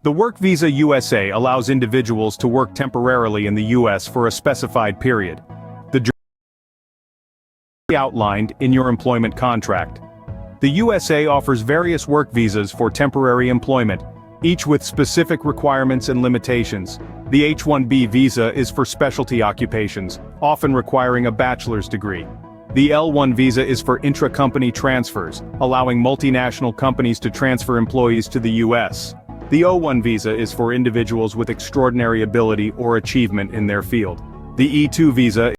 The Work Visa USA allows individuals to work temporarily in the U.S. for a specified period. The duration is outlined in your employment contract. The USA offers various work visas for temporary employment, each with specific requirements and limitations. The H-1B visa is for specialty occupations, often requiring a bachelor's degree. The L-1 visa is for intra-company transfers, allowing multinational companies to transfer employees to the U.S. The O-1 visa is for individuals with extraordinary ability or achievement in their field. The E-2 visa is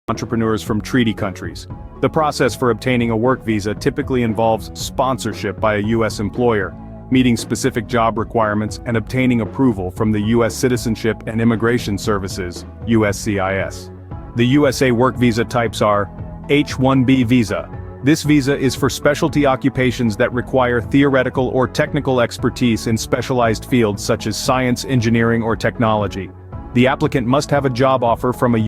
for entrepreneurs from treaty countries. The process for obtaining a work visa typically involves sponsorship by a U.S. employer, meeting specific job requirements and obtaining approval from the U.S. Citizenship and Immigration Services, USCIS. The USA work visa types are H-1B visa. This visa is for specialty occupations that require theoretical or technical expertise in specialized fields such as science, engineering, or technology. The applicant must have a job offer from a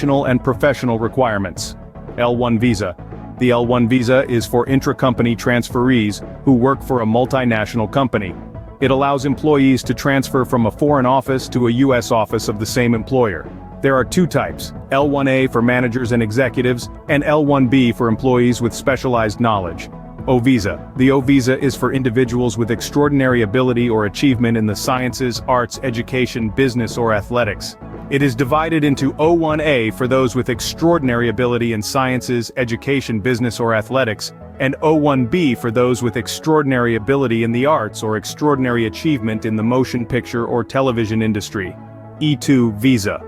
and professional requirements. L-1 visa. The L-1 visa is for intra-company transferees who work for a multinational company. It allows employees to transfer from a foreign office to a U.S. office of the same employer. There are two types, L-1A for managers and executives, and L-1B for employees with specialized knowledge. O visa. The O visa is for individuals with extraordinary ability or achievement in the sciences, arts, education, business, or athletics. It is divided into O-1A for those with extraordinary ability in sciences, education, business, or athletics, and O-1B for those with extraordinary ability in the arts or extraordinary achievement in the motion picture or television industry. E-2 visa.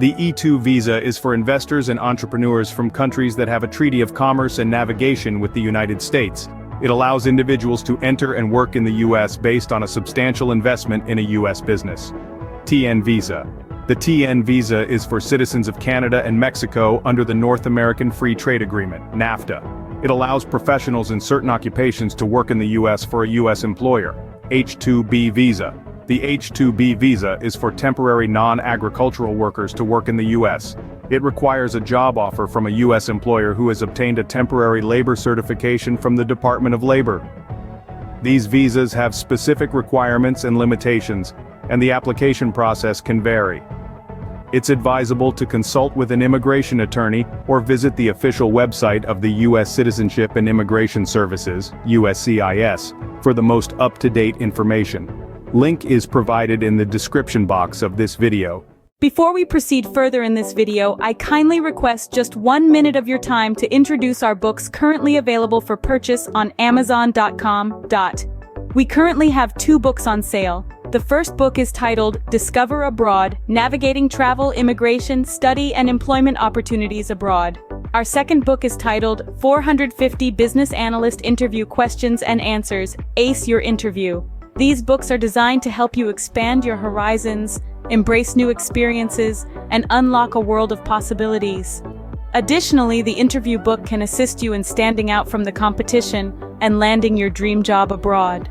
The E-2 visa is for investors and entrepreneurs from countries that have a treaty of commerce and navigation with the United States. It allows individuals to enter and work in the U.S. based on a substantial investment in a U.S. business. TN visa. The TN visa is for citizens of Canada and Mexico under the North American Free Trade Agreement, NAFTA. It allows professionals in certain occupations to work in the U.S. for a U.S. employer. H-2B visa. The H-2B visa is for temporary non-agricultural workers to work in the U.S. It requires a job offer from a U.S. employer who has obtained a temporary labor certification from the Department of Labor. These visas have specific requirements and limitations, and the application process can vary. It's advisable to consult with an immigration attorney or visit the official website of the U.S. Citizenship and Immigration Services, USCIS, for the most up-to-date information. Link is provided in the description box of this video. Before we proceed further in this video, I kindly request just 1 minute of your time to introduce our books currently available for purchase on Amazon.com. We currently have 2 books on sale. The first book is titled Discover Abroad, Navigating Travel, Immigration, Study and Employment Opportunities Abroad. Our second book is titled 450 Business Analyst Interview Questions and Answers, Ace Your Interview. These books are designed to help you expand your horizons, embrace new experiences, and unlock a world of possibilities. Additionally, the interview book can assist you in standing out from the competition and landing your dream job abroad.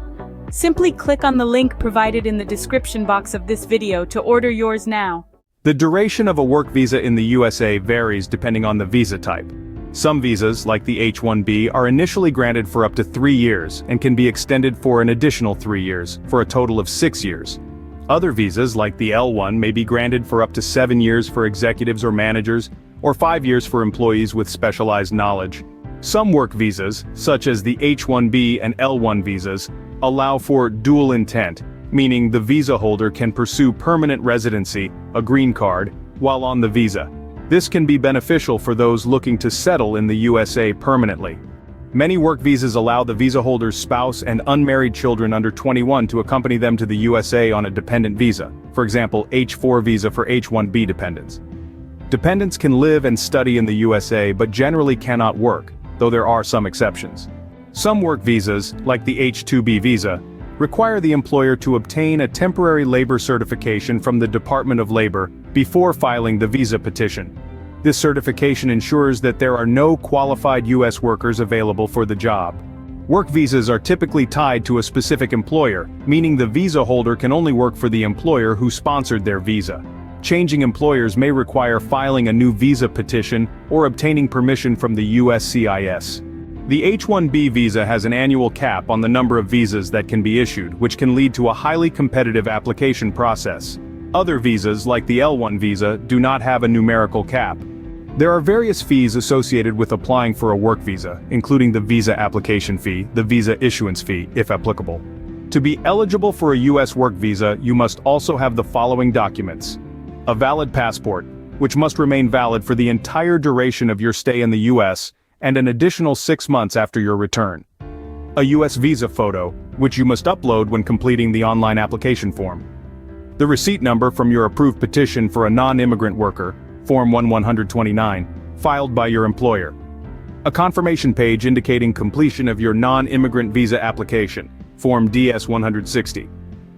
Simply click on the link provided in the description box of this video to order yours now. The duration of a work visa in the USA varies depending on the visa type. Some visas, like the H-1B, are initially granted for up to 3 years and can be extended for an additional 3 years, for a total of 6 years. Other visas, like the L-1, may be granted for up to 7 years for executives or managers, or 5 years for employees with specialized knowledge. Some work visas, such as the H-1B and L-1 visas, allow for dual intent, meaning the visa holder can pursue permanent residency, a green card, while on the visa. This can be beneficial for those looking to settle in the USA permanently. Many work visas allow the visa holder's spouse and unmarried children under 21 to accompany them to the USA on a dependent visa, for example, H-4 visa for H-1B dependents. Dependents can live and study in the USA but generally cannot work, though there are some exceptions. Some work visas, like the H-2B visa, require the employer to obtain a temporary labor certification from the Department of Labor before filing the visa petition. This certification ensures that there are no qualified U.S. workers available for the job. Work visas are typically tied to a specific employer, meaning the visa holder can only work for the employer who sponsored their visa. Changing employers may require filing a new visa petition or obtaining permission from the USCIS. The H-1B visa has an annual cap on the number of visas that can be issued, which can lead to a highly competitive application process. Other visas, like the L-1 visa, do not have a numerical cap. There are various fees associated with applying for a work visa, including the visa application fee, the visa issuance fee, if applicable. To be eligible for a U.S. work visa, you must also have the following documents: a valid passport, which must remain valid for the entire duration of your stay in the U.S., and an additional 6 months after your return. A U.S. visa photo, which you must upload when completing the online application form. The receipt number from your approved petition for a non-immigrant worker, Form 1129, filed by your employer. A confirmation page indicating completion of your non-immigrant visa application, Form DS-160.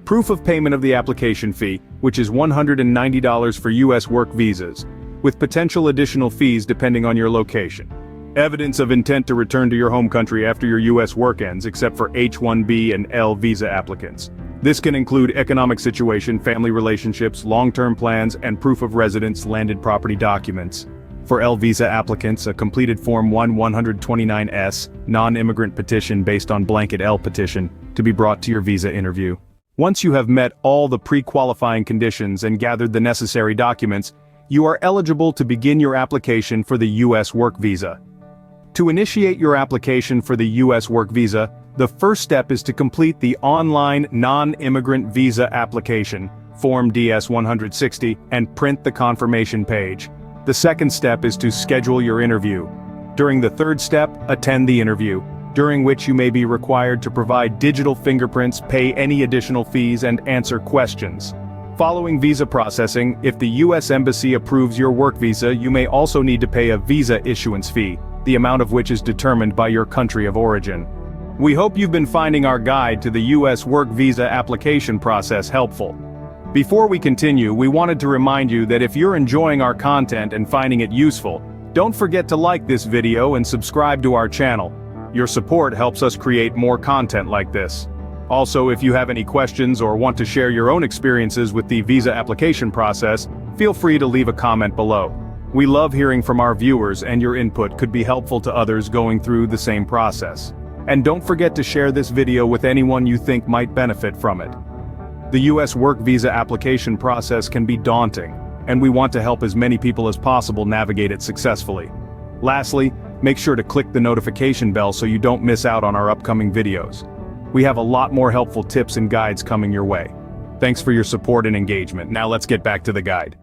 Proof of payment of the application fee, which is $190 for U.S. work visas, with potential additional fees depending on your location. Evidence of intent to return to your home country after your U.S. work ends, except for H-1B and L visa applicants. This can include economic situation, family relationships, long-term plans, and proof of residence landed property documents. For L visa applicants, a completed Form 129S, non-immigrant petition based on blanket L petition, to be brought to your visa interview. Once you have met all the pre-qualifying conditions and gathered the necessary documents, you are eligible to begin your application for the U.S. work visa. To initiate your application for the U.S. work visa, the first step is to complete the online non-immigrant visa application, Form DS-160, and print the confirmation page. The second step is to schedule your interview. During the third step, attend the interview, during which you may be required to provide digital fingerprints, pay any additional fees, and answer questions. Following visa processing, if the U.S. Embassy approves your work visa, you may also need to pay a visa issuance fee, the amount of which is determined by your country of origin. We hope you've been finding our guide to the U.S. work visa application process helpful. Before we continue, we wanted to remind you that if you're enjoying our content and finding it useful, don't forget to like this video and subscribe to our channel. Your support helps us create more content like this. Also, if you have any questions or want to share your own experiences with the visa application process, feel free to leave a comment below. We love hearing from our viewers, and your input could be helpful to others going through the same process. And don't forget to share this video with anyone you think might benefit from it. The U.S. work visa application process can be daunting, and we want to help as many people as possible navigate it successfully. Lastly, make sure to click the notification bell so you don't miss out on our upcoming videos. We have a lot more helpful tips and guides coming your way. Thanks for your support and engagement. Now let's get back to the guide.